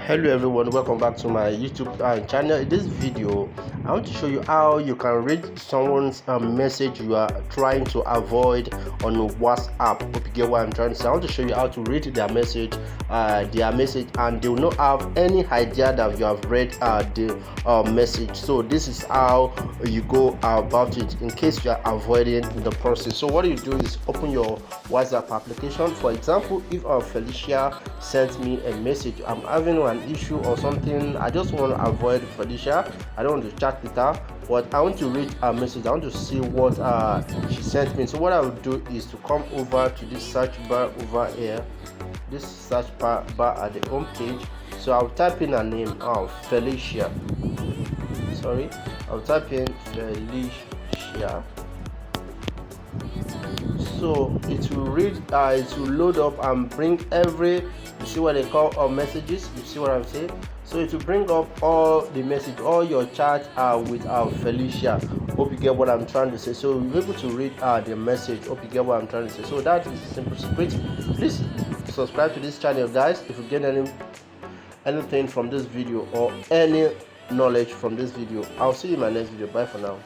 Hello everyone, welcome back to my YouTube channel. In this video I want to show you how you can read someone's message you are trying to avoid on WhatsApp. Hope you get what I'm trying to say. I want to show you how to read their message and they will not have any idea that you have read the message. So this is how you go about it in case you are avoiding the process. So what you do is open your WhatsApp application. For example, if Felicia sent me a message, I'm having an issue or something, I just want to avoid Felicia, I don't want to chat with her, but I want to read her message, I want to see what she sent me. So what I will do is to come over to this search bar over here, this search bar at the home page. So I'll type in her name, Felicia, I'll type in Felicia. So it will read, it will load up and bring every, you see what they call messages, you see what I'm saying. So it will bring up all the message, all your chat with Felicia. Hope you get what I'm trying to say. So you'll be able to read the message. Hope you get what I'm trying to say. So that is simple secret. Please subscribe to this channel, guys, if you get anything from this video or any knowledge from this video. I'll see you in my next video. Bye for now.